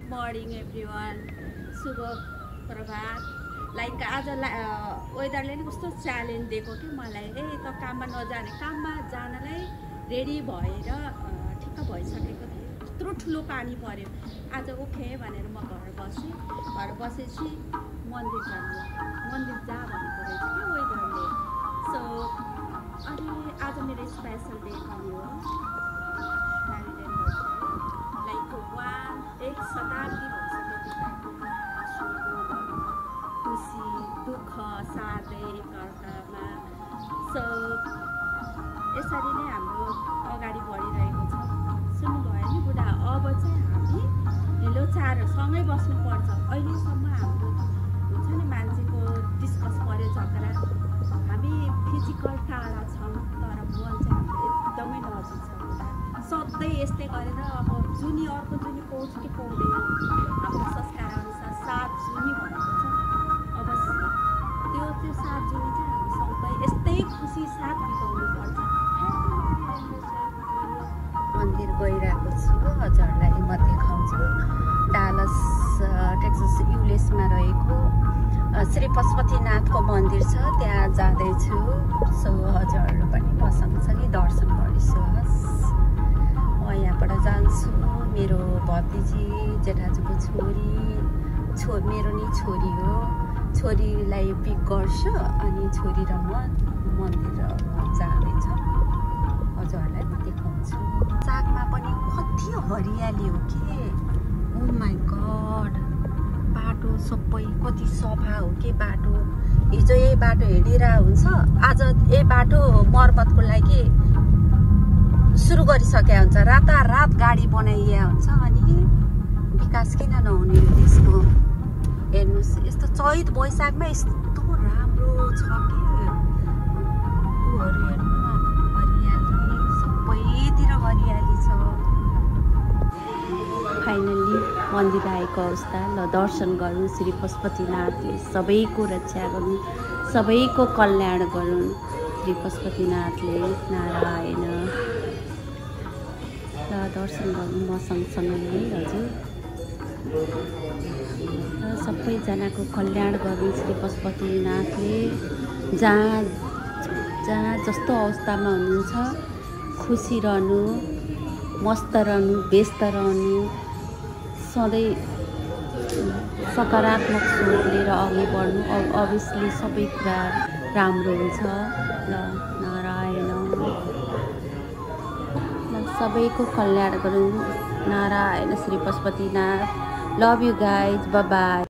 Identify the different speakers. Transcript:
Speaker 1: Morning everyone, शुभ प्रभात। Like आज वेदरले नि कस्तो च्यालेन्ज दिएको कि मलाई, त काममा नजाने, काममा जानलाई रेडी भएर ठिक्क भइसकेको थिएँ। यत्रो ठुलो पानी पर्यो। आज ओके भनेर म घर बसेपछि मन्दिर जा भनेको रहेछ कि वेदरले। सो अनि आज मेरो स्पेसल डे पनि हो, म्यारिड एनिभर्सरी। लाइक एक शताब्दी भइसक्यो खुसी दुःख साथै एकअर्कामा। सो यसरी नै हाम्रो अगाडि बढिरहेको छ। सुन्नुभयो नि बुढा, अब चाहिँ हामी ढिलोचार सँगै बस्नुपर्छ। अहिलेसम्म हाम्रो हुन्छ नि मान्छेको डिस्कस पऱ्यो झगडा, हामी फिजिकल टाढा छौँ तर मन चाहिँ हाम्रो एकदमै नजिक छ बुढा। सधैँ यस्तै गरेर अब जुनी अर्को जुनी पाउँछ कि पाउँदैन, हाम्रो संस्कार अनुसार 7 जुनी भनेको छ। अब त्यो 7 जुनी चाहिँ हामी सँगै यस्तै खुसी साथ बिताउनु पर्छ। मन्दिर गइरहेको छु, हजुरलाई म देखाउँछु। डालस टेक्सास युएसमा रहेको श्री पशुपतिनाथको मन्दिर छ, त्यहाँ जाँदैछु। सो हजुरहरू पनि मसँगसँगै दर्शन गरिनुहोस्। म यहाँबाट जान्छु। मेरो भतिजी जेठाजुको मेरो नि छोरी हो, छोरीलाई पिक गर्छु अनि छोरी र म मन्दिर जाँदैछौँ। हजुरहरूलाई म देखाउँछु। चाकमा पनि कति हरियाली हो कि, ओ माई गड। बाटो सबै कति सफा हो कि बाटो। हिजो यही बाटो हिँडिरहेको हुन्छ, आज यही बाटो मर्मतको लागि सुरु गरिसकेका हुन्छ। रातारात गाडी बनाइए हुन्छ। अनि विकास किन नहुने यो देशको। हेर्नुहोस्, यस्तो चैत वैशाखमा यस्तो राम्रो छ कि ऊहरू हेर्नु न, हरियाली सबैतिर हरियाली छ। फाइनल्ली मन्दिर आएको अवस्था। ल दर्शन गरौँ। श्री पशुपतिनाथले सबैको रक्षा गरून्, सबैको कल्याण गरून्। श्री पशुपतिनाथले नारायण। ल दर्शन गरौँ म सँगसँगै है हजुर। र सबैजनाको कल्याण गरून् श्री पशुपतिनाथले। जहाँ जस्तो अवस्थामा हुनुहुन्छ खुसी रहनु, मस्त रहनु, व्यस्त रहनु, सधैँ सकारात्मक सोच लिएर अघि बढ्नु। अभियसली सबै कुरा राम्रो हुन्छ। ल नारायण। ल सबैको कल्याण गरून् Narayan Shri Pashupatinath. Love you guys, bye bye.